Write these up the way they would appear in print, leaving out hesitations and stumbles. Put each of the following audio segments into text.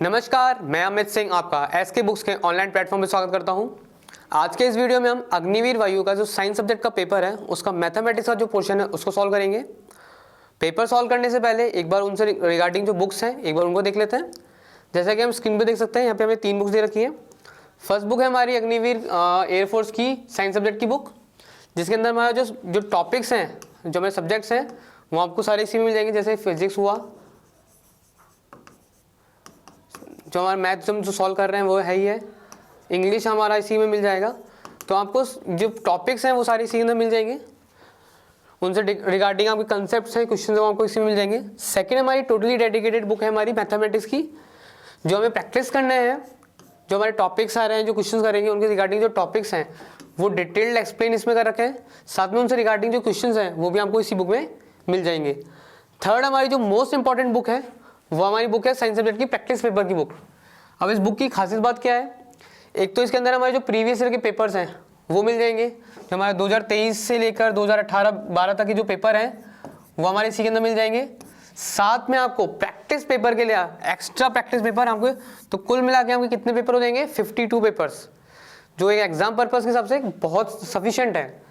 नमस्कार, मैं अमित सिंह आपका एसके बुक्स के ऑनलाइन प्लेटफॉर्म पर स्वागत करता हूं। आज के इस वीडियो में हम अग्निवीर वायु का जो साइंस सब्जेक्ट का पेपर है उसका मैथमेटिक्स का जो पोर्शन है उसको सॉल्व करेंगे। पेपर सॉल्व करने से पहले एक बार उनसे रिगार्डिंग जो बुक्स हैं एक बार उनको देख लेते हैं। जैसा कि हम स्क्रीन पर देख सकते हैं, यहाँ पे हमें 3 बुक्स दे रखी है। फर्स्ट बुक है हमारी अग्निवीर एयरफोर्स की साइंस सब्जेक्ट की बुक, जिसके अंदर हमारा जो टॉपिक्स हैं, जो हमारे सब्जेक्ट्स हैं वो आपको सारे इसी में मिल जाएंगे। जैसे फिजिक्स हुआ, जो हमारा मैथ्स हम जो सॉल्व कर रहे हैं वो है ही है। इंग्लिश हमारा इसी में मिल जाएगा। तो आपको जो टॉपिक्स हैं वो सारे इसी के अंदर मिल जाएंगे। उनसे रिगार्डिंग आपके कंसेप्ट्स हैं, क्वेश्चन वो आपको इसी में मिल जाएंगे। सेकंड हमारी टोटली डेडिकेटेड बुक है हमारी मैथमेटिक्स की, जो हमें प्रैक्टिस करने हैं। जो हमारे टॉपिक्स आ रहे हैं, जो क्वेश्चन करेंगे उनके रिगार्डिंग जो टॉपिक्स हैं वो डिटेल्ड एक्सप्लेन इसमें कर रखे हैं। साथ में उनसे रिगार्डिंग जो क्वेश्चन हैं वो भी आपको इसी बुक में मिल जाएंगे। थर्ड हमारी जो मोस्ट इंपॉर्टेंट बुक है वो हमारी बुक है साइंस सब्जेक्ट की प्रैक्टिस पेपर की बुक। अब इस बुक की खासियत बात क्या है, एक तो इसके अंदर हमारे जो प्रीवियस ईयर के पेपर्स हैं वो मिल जाएंगे। जो हमारे 2023 से लेकर 2018-12 तक के जो पेपर हैं वो हमारे इसी के अंदर मिल जाएंगे। साथ में आपको प्रैक्टिस पेपर के लिए एक्स्ट्रा प्रैक्टिस पेपर आपको, तो कुल मिला के आपके कितने पेपर हो जाएंगे, 52 पेपर्स, जो एक एग्जाम पर्पस के हिसाब से बहुत सफिशिएंट है।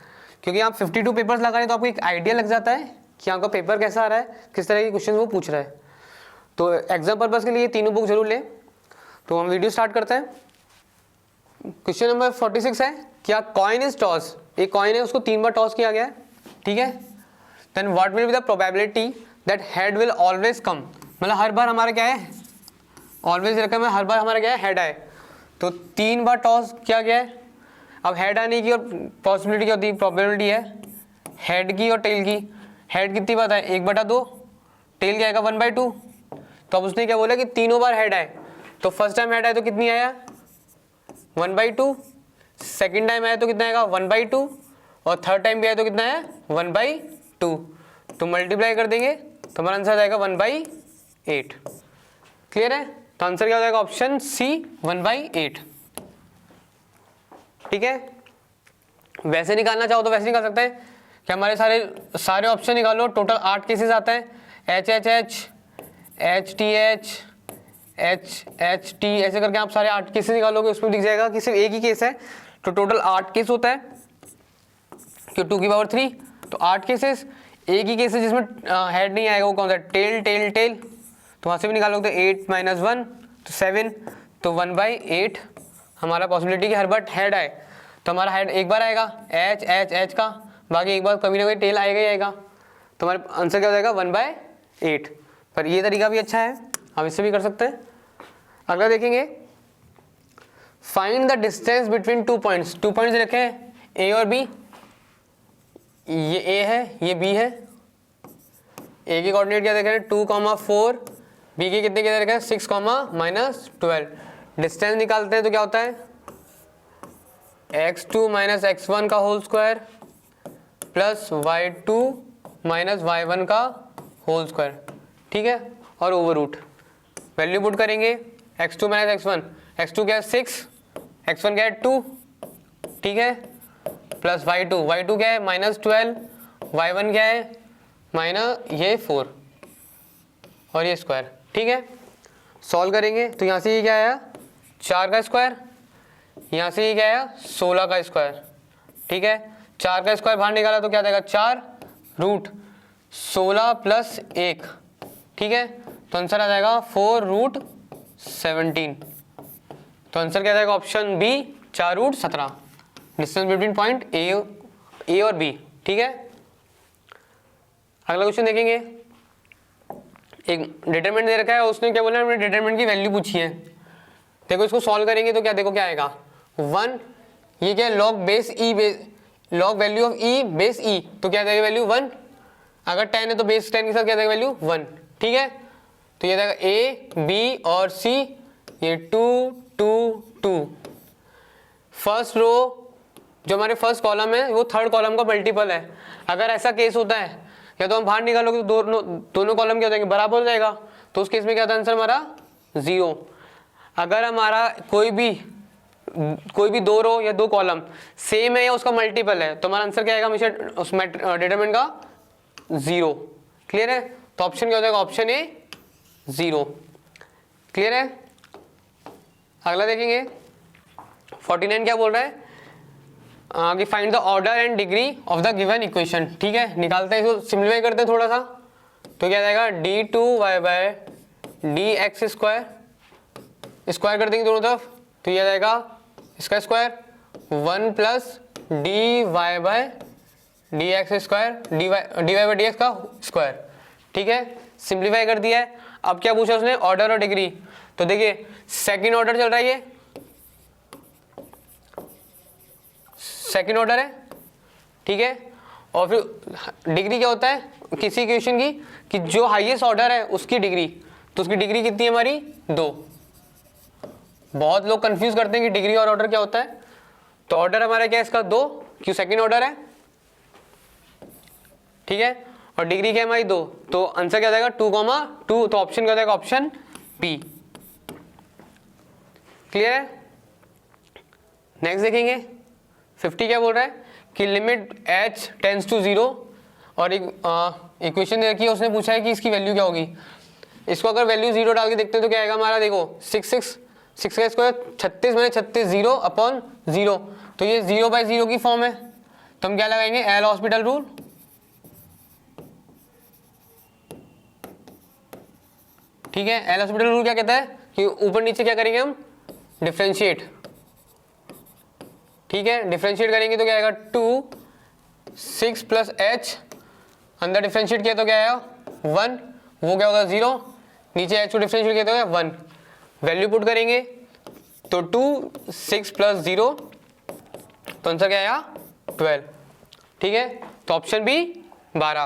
क्योंकि आप 52 पेपर्स लगा रहे हैं तो आपको एक आइडिया लग जाता है कि आपका पेपर कैसा आ रहा है, किस तरह के क्वेश्चन वो पूछ रहा है। तो एग्जाम पर्पस के लिए तीनों बुक जरूर लें। तो हम वीडियो स्टार्ट करते हैं। क्वेश्चन नंबर 46 है, क्या कॉइन इज टॉस। एक कॉइन है, उसको 3 बार टॉस किया गया है, ठीक है। Then what will be the probability that head will always come. मतलब हर बार हमारा क्या है, ऑलवेज रकम है, हर बार हमारा क्या है, हेड आए। तो 3 बार टॉस किया गया है। अब हेड आने की और पॉसिबिलिटी क्या होती है, प्रोबेबिलिटी है हेड की और टेल की। हेड कितनी बात है, 1/2, टेल क्या आएगा 1/2। तो अब उसने क्या बोला कि तीनों बार हेड आए। तो फर्स्ट टाइम हेड आए तो कितनी आया, 1/2। सेकेंड टाइम आया तो कितना आएगा, 1/2। और थर्ड टाइम भी आया तो कितना है, 1/2। तो मल्टीप्लाई कर देंगे तो हमारा आंसर आ जाएगा 1/8। क्लियर है। तो आंसर क्या हो जाएगा, ऑप्शन सी 1/8। ठीक है। वैसे निकालना चाहो तो वैसे निकाल सकते हैं कि हमारे सारे ऑप्शन निकालो। टोटल 8 केसेस आते हैं, HHH, HTH, HHT, ऐसे करके आप सारे 8 केसेस निकालोगे, उसमें दिख जाएगा कि सिर्फ एक ही केस है। तो टोटल 8 केस होता है, क्यों 2 की पावर 3, तो 8 केसेस। एक ही केस है जिसमें हेड नहीं आएगा, वो कौन सा है, टेल टेल टेल। तो वहाँ से भी निकालोगे तो 8 - 1 तो 7, तो 1/8 हमारा पॉसिबिलिटी कि हर बार हेड आए। तो हमारा हेड एक बार आएगा एच एच एच का, बाकी एक बार कभी ना कभी टेल आएगा ही आएगा। तो हमारा आंसर क्या हो जाएगा, 1/8। पर ये तरीका भी अच्छा है, हम इससे भी कर सकते हैं। अगला देखेंगे, find the distance between 2 points. 2 points रखे हैं ए और बी। ये ए है, ये बी है। ए की कोऑर्डिनेट क्या देखे हैं, 2,4। बी के कितने क्या देखे हैं, 6, -12। डिस्टेंस निकालते हैं तो क्या होता है, x2 - x1 का whole square plus y2 - y1 का होल स्क्वायर, ठीक है। और ओवर रूट वैल्यू पुट करेंगे, x2 - x1, x2 क्या है 6, x1 क्या है 2, ठीक है, प्लस y2 क्या है -12, y1 क्या है ये 4 और ये स्क्वायर, ठीक है। सॉल्व करेंगे तो यहाँ से ये क्या आया, 4 का स्क्वायर, यहाँ से ये क्या आया 16 का स्क्वायर, ठीक है। 4 का स्क्वायर बाहर निकाला तो क्या देगा, 4 रूट 16 प्लस 1, ठीक है। तो आंसर आ जाएगा 4√17। तो आंसर क्या जाएगा, option B 4√17। Distance between point A और बी, ठीक है। अगला क्वेश्चन देखेंगे, एक डिटरमिनेंट दे रखा है, उसने क्या बोला, हमने डिटरमिनेंट की वैल्यू पूछी है। देखो इसको सॉल्व करेंगे तो क्या, देखो क्या आएगा 1। ये क्या है, log value of e base e, तो क्या देगा वैल्यू 1। अगर 10 है तो बेस 10 के साथ क्या देगा वैल्यू 1, ठीक है। तो ये देगा ए बी और सी, ये 2 2 2। फर्स्ट रो जो हमारे फर्स्ट कॉलम है वो थर्ड कॉलम का मल्टीपल है। अगर ऐसा केस होता है, या तो हम बाहर निकालोगे तो दोनों कॉलम क्या हो जाएंगे, बराबर हो जाएगा। तो उस केस में क्या होता है, आंसर हमारा 0। अगर हमारा कोई भी 2 रो या 2 कॉलम सेम है या उसका मल्टीपल है, तो हमारा आंसर क्या आएगा, हमेशा उस डिटरमिनेंट का 0। क्लियर है। तो ऑप्शन क्या हो जाएगा, ऑप्शन ए 0। क्लियर है। अगला देखेंगे 49 क्या बोल रहा है कि find the order and degree of the given equation. ठीक है, निकालते हैं इसको, सिंप्लीफाई करते हैं थोड़ा सा। तो क्या जाएगा d2y by d x square, square कर देंगे दोनों तरफ, तो यह जाएगा इसका square 1 plus d y by d x square, d y by d x का स्क्वायर। ठीक है, सिंप्लीफाई कर दिया है। अब क्या पूछा उसने, ऑर्डर और डिग्री। तो देखिए सेकंड ऑर्डर चल रहा है, ये सेकंड ऑर्डर है। ठीक है, और फिर डिग्री क्या होता है किसी इक्वेशन की, कि जो हाईएस्ट ऑर्डर है उसकी डिग्री, तो उसकी डिग्री कितनी है हमारी 2। बहुत लोग कंफ्यूज करते हैं कि डिग्री और ऑर्डर क्या होता है। तो ऑर्डर हमारा क्या है इसका 2, क्यों सेकंड ऑर्डर है। ठीक है, और डिग्री क्या है हमारी 2, तो आंसर क्या जाएगा 2,2। तो ऑप्शन क्या जाएगा, ऑप्शन बी। क्लियर है। नेक्स्ट देखेंगे 50 क्या बोल रहा है कि लिमिट h टेंड्स टू 0, और एक इक्वेशन दे रखी है, उसने पूछा है कि इसकी वैल्यू क्या होगी। इसको अगर वैल्यू 0 डाल के देखते हैं तो क्या आएगा हमारा, देखो 6 का स्क्वायर 36 मैंने 36 0 अपॉन 0, तो ये 0/0 की फॉर्म है। तो हम क्या लगाएंगे, एल हॉस्पिटल रूल। ठीक है, एल हॉस्पिटल रूल क्या कहता है कि ऊपर नीचे क्या करेंगे हम, डिफरेंशिएट। ठीक है, डिफरेंशिएट करेंगे तो क्या आएगा 2 6 प्लस h, अंदर डिफरेंशिएट किया तो क्या आएगा 1, वो क्या होगा 0, नीचे h को डिफरेंशिएट किया तो क्या 1। वैल्यू पुट करेंगे तो 2 6 प्लस 0, तो आंसर क्या आया 12। ठीक है, तो ऑप्शन बी 12।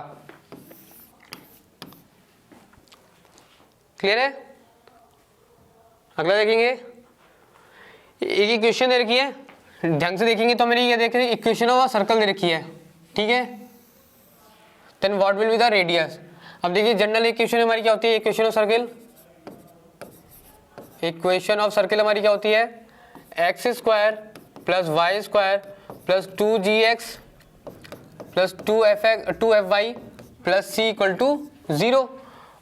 क्लियर है। अगला देखेंगे, एक इक्वेशन दे रखी है, ढंग से देखेंगे तो मेरी ये देखें इक्वेशन ऑफ अ सर्कल दे रखी है। ठीक है, then what will be the radius. अब देखिए जनरल इक्वेशन हमारी क्या होती है, equation of circle, equation of circle हमारी क्या होती है, x square plus y square plus 2gx plus 2fy plus c equal to 0।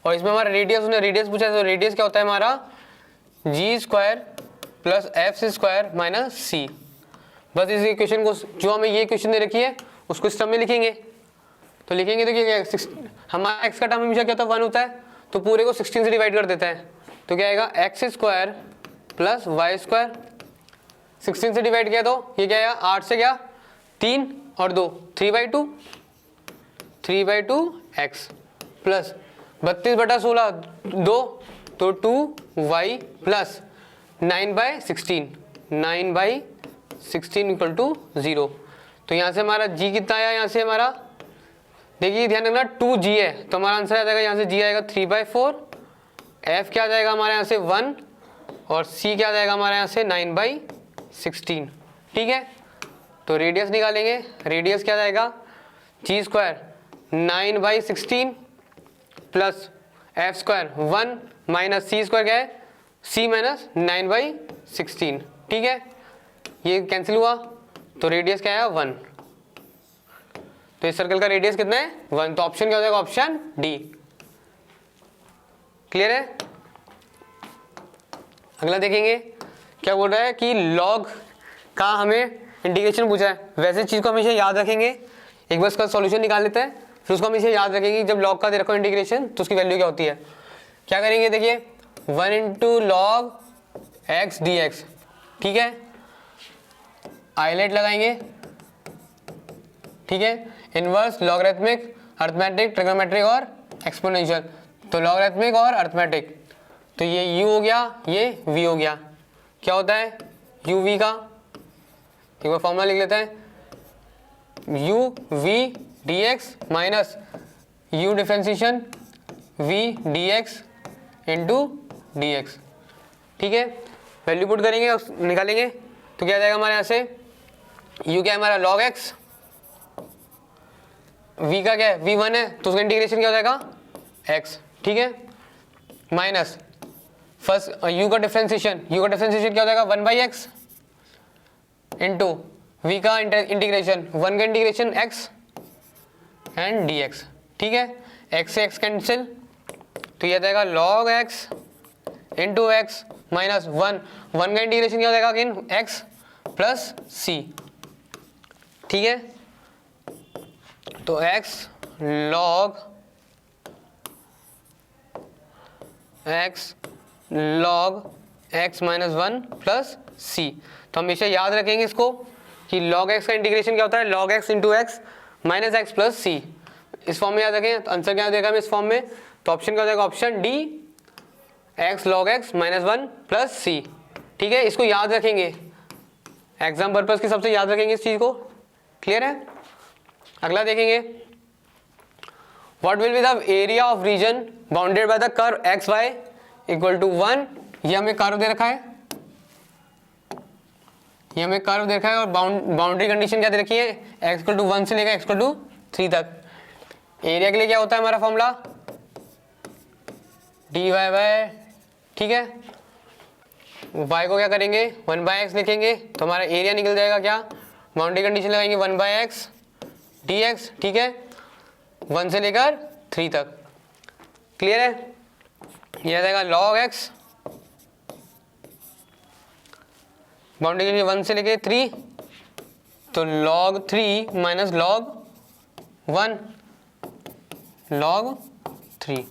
और इसमें हमारा रेडियस, उसने रेडियस पूछा है, तो रेडियस क्या होता है हमारा g square plus f square minus c. बस इस इक्वेशन को, जो हमें ये इक्वेशन दे रखी है उसको इस टर्म में लिखेंगे। तो लिखेंगे तो क्या, हमारा एक्स का टर्म हमेशा क्या होता है 1 होता है, तो पूरे को 16 से डिवाइड कर देता है। तो क्या आएगा x square plus y square, 16 से डिवाइड किया तो ये क्या आएगा 8 से क्या 3 और 2 3/2 एक्स प्लस 32/16 2, तो 2y प्लस 9/16 इक्वल टू 0। तो यहाँ से हमारा g कितना आया, यहाँ से हमारा देखिए ध्यान रखना 2g है, तो हमारा आंसर आ जाएगा यहाँ से g आएगा 3/4, f क्या आ जाएगा हमारे यहाँ से 1, और c क्या आ जाएगा हमारे यहाँ से 9/16। ठीक है, तो रेडियस निकालेंगे, रेडियस क्या जाएगा g square 9/16 plus f square 1 minus c square क्या है c माइनस 9/16। ठीक है, ये कैंसिल हुआ, तो रेडियस क्या है 1। तो इस सर्कल का रेडियस कितना है 1, तो ऑप्शन क्या हो जाएगा, ऑप्शन डी। क्लियर है। अगला देखेंगे क्या बोल रहा है कि लॉग का हमें इंटीग्रेशन पूछा है। वैसे चीज को हमेशा याद रखेंगे, एक बार इसका सॉल्यूशन निकाल लेते हैं, फिर उसको हमेशा याद रखेंगे जब लॉग का दे रखो इंटीग्रेशन तो उसकी वैल्यू क्या होती है। क्या करेंगे देखिए 1 into log x D x. ठीक है, आइलेट लगाएंगे। ठीक है, इनवर्स, लॉगरिथमिक, अरिथमेटिक, ट्रिग्नोमेट्रिक और एक्सपोनेंशियल। तो लॉगरिथमिक और अरिथमेटिक, तो ये u हो गया, ये v हो गया। क्या होता है u v का, एक बार फॉर्मूला लिख लेते हैं, u v dx minus u differentiation v dx into dx। ठीक है, वैल्यू पुट करेंगे और निकालेंगे तो क्या आ जाएगा हमारे यहाँ से, u क्या है हमारा log x, v का क्या है v1 है, तो उसका इंटीग्रेशन क्या हो जाएगा x। ठीक है, माइनस फर्स्ट u का डिफरेंशिएशन क्या हो जाएगा 1/x इंटू v का इंटीग्रेशन 1 का इंटीग्रेशन x एंड dx। ठीक है, x से x कैंसिल, तो ये आ जाएगा log x into x minus 1, 1 का इंटीग्रेशन क्या हो जाएगा अगेन x प्लस सी, ठीक है। तो x log x minus 1 plus c. तो हमेशा याद रखेंगे इसको कि log x का इंटीग्रेशन क्या होता है, log x into x minus x plus c. इस फॉर्म में याद रखें। तो आंसर क्या देगा हमें इस फॉर्म में, तो ऑप्शन क्या हो जाएगा, option D, x log x minus 1 plus c, ठीक है। इसको याद रखेंगे, एग्जाम पर्पज के सबसे याद रखेंगे इस चीज को, क्लियर है। अगला देखेंगे, what will be the area of region bounded by the curve x y equal to 1। ये हमें कर्व दे रखा है, ये हमें कर्व दे रखा है और बाउंड्री कंडीशन क्या दे रखी है, एक्स इक्वल टू 1 से लेकर एक्स इक्वल टू 3 तक। एरिया के लिए क्या होता है हमारा फॉर्मूला, डी वाई बाय, ठीक है। y को क्या करेंगे 1/x लिखेंगे, तो हमारा एरिया निकल जाएगा क्या, बाउंड्री कंडीशन लगाएंगे 1/x dx, ठीक है, 1 से लेकर 3 तक, क्लियर है। ये आ जाएगा log x, बाउंड्री कंडीशन 1 से लेकर 3, तो log 3 माइनस log 1 log 3,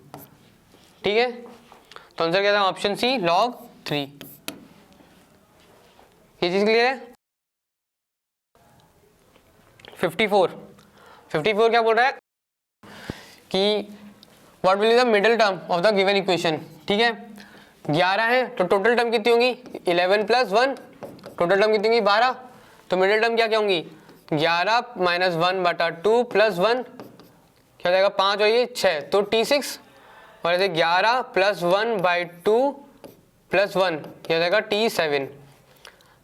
ठीक है। तो आंसर क्या था, ऑप्शन सी log 3। ये चीज क्लियर है। 54 क्या बोल रहा है कि what will be the middle term of the given equation, ठीक है। 11 है तो टोटल टर्म कितनी होंगी 11 प्लस 1, टोटल टर्म कितनी होंगी 12, तो मिडिल टर्म क्या क्या होंगी 11 माइनस 1/2 प्लस 1 क्या हो जाएगा 5 और ये 6, तो T6, और ऐसे 11 प्लस 1/2 प्लस 1 क्या हो जाएगा T7।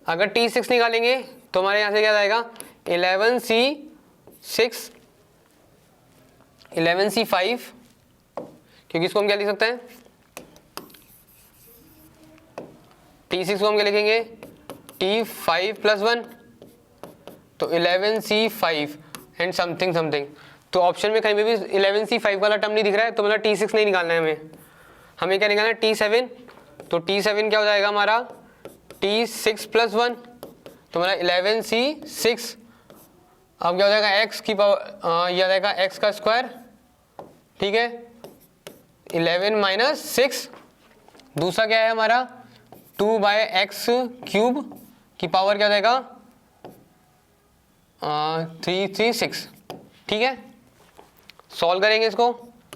अगर T6 निकालेंगे तो हमारे यहाँ से क्या जाएगा 11C5, क्योंकि इसको हम क्या लिख सकते हैं, T6 को हम क्या लिखेंगे T5 प्लस 1, तो 11C5 एंड समथिंग समथिंग। तो ऑप्शन में कहीं पे भी 11C5 वाला टर्म नहीं दिख रहा है, तो मतलब T6 नहीं निकालना है हमें क्या निकालना है T7। तो T7 क्या हो जाएगा हमारा T6 प्लस 1, तो हमारा 11C6। अब क्या हो जाएगा x की पावर, यह जाएगा x का स्क्वायर, ठीक है, 11 माइनस 6, दूसरा क्या है हमारा 2/x क्यूब की पावर क्या हो जाएगा 336, ठीक है। सॉल्व करेंगे इसको,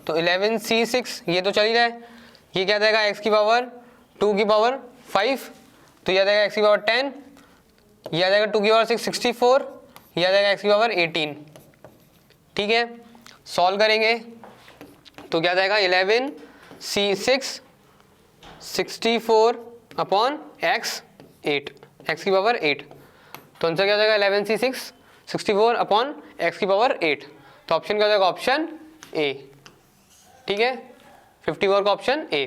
तो 11C6 ये तो चल ही रहा है, ये क्या जाएगा x की पावर 2 की पावर 5, तो यह जाएगा x की पावर 10, यह आ जाएगा 2 की पावर 6 64, यह आ जाएगा x की पावर 18, ठीक है। सॉल्व करेंगे तो क्या जाएगा 11C6 64 अपॉन x 8, x की पावर 8, तो आंसर क्या हो जाएगा 11C6 64 अपॉन x की पावर 8, तो ऑप्शन क्या हो जाएगा ऑप्शन ए, ठीक है। 54 का ऑप्शन ए।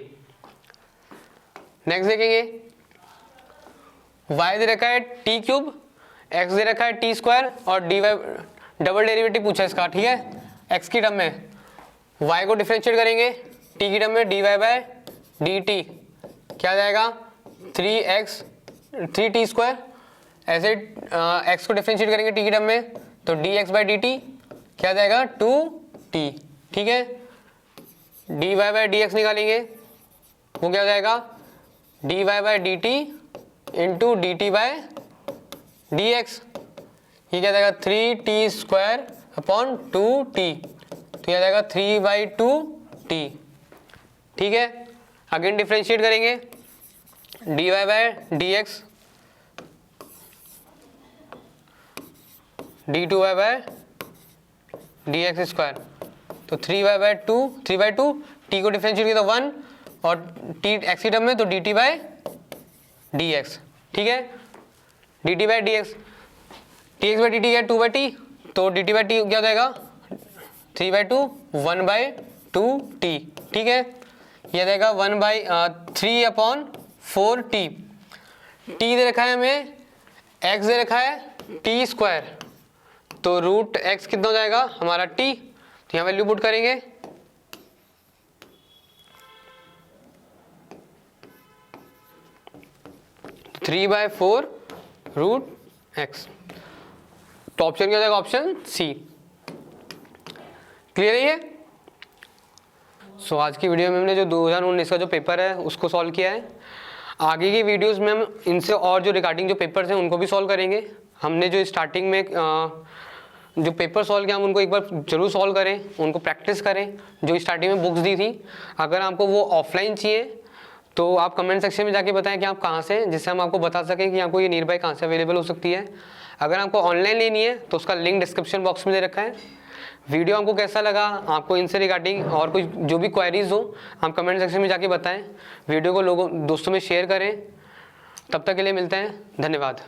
नेक्स्ट देखेंगे, y दे रखा है t3, x दे रखा है t² और dy डबल डेरिवेटिव पूछा इसका, ठीक है। x की टर्म में y को डिफरेंशिएट करेंगे, t की टर्म में dy/dt क्या जाएगा 3t², ऐसे x को डिफरेंशिएट करेंगे t की टर्म में, तो dx/dt क्या जाएगा 2t, ठीक है। dy/dx निकालेंगे, वो क्या हो जाएगा dy/dt इंटू dt/dx, ये क्या जाएगा 3t² अपॉन 2t, तो यह जाएगा 3/2t, ठीक है। अगेन डिफरेंशिएट करेंगे, dy/dx d2y/dx², तो 3/2 t को डिफरेंशिएट किया तो 1 और t x की टर्म में तो dt/dx, ठीक है। dt/dx dx/dt क्या 2/t, तो dt/t क्या हो जाएगा 3/2 1/2t, ठीक है। यह जाएगा 1/3/4t, t दे रखा है हमें, x दे रखा है t², तो रूट x कितना हो जाएगा हमारा t, तो यहाँ वैल्यू पुट करेंगे, 3/4√x। तो ऑप्शन क्या हो जाएगा? Option C. क्लियर है ये? सो आज की वीडियो में हमने जो 2019 का जो पेपर है उसको सॉल्व किया है। आगे की वीडियोस में हम इनसे और जो रिगार्डिंग जो पेपर्स हैं उनको भी सॉल्व करेंगे। हमने जो स्टार्टिंग में जो पेपर सॉल्व किया हम उनको एक बार जरूर सॉल्व करें, उनको प्रैक्टिस करें, जो स्टार्टिंग में बुक्स दी थी। अगर आपको वो ऑफलाइन चाहिए तो आप कमेंट सेक्शन में जाके बताएं कि आप कहाँ से, जिससे हम आपको बता सकें कि आपको ये नियर बाय कहाँ से अवेलेबल हो सकती है। अगर आपको ऑनलाइन लेनी है तो उसका लिंक डिस्क्रिप्शन बॉक्स में दे रखा है। वीडियो आपको कैसा लगा, आपको इनसे रिगार्डिंग और कोई जो भी क्वेरीज हो आप कमेंट सेक्शन में जाके बताएं। वीडियो को दोस्तों में शेयर करें। तब तक के लिए मिलते हैं, धन्यवाद।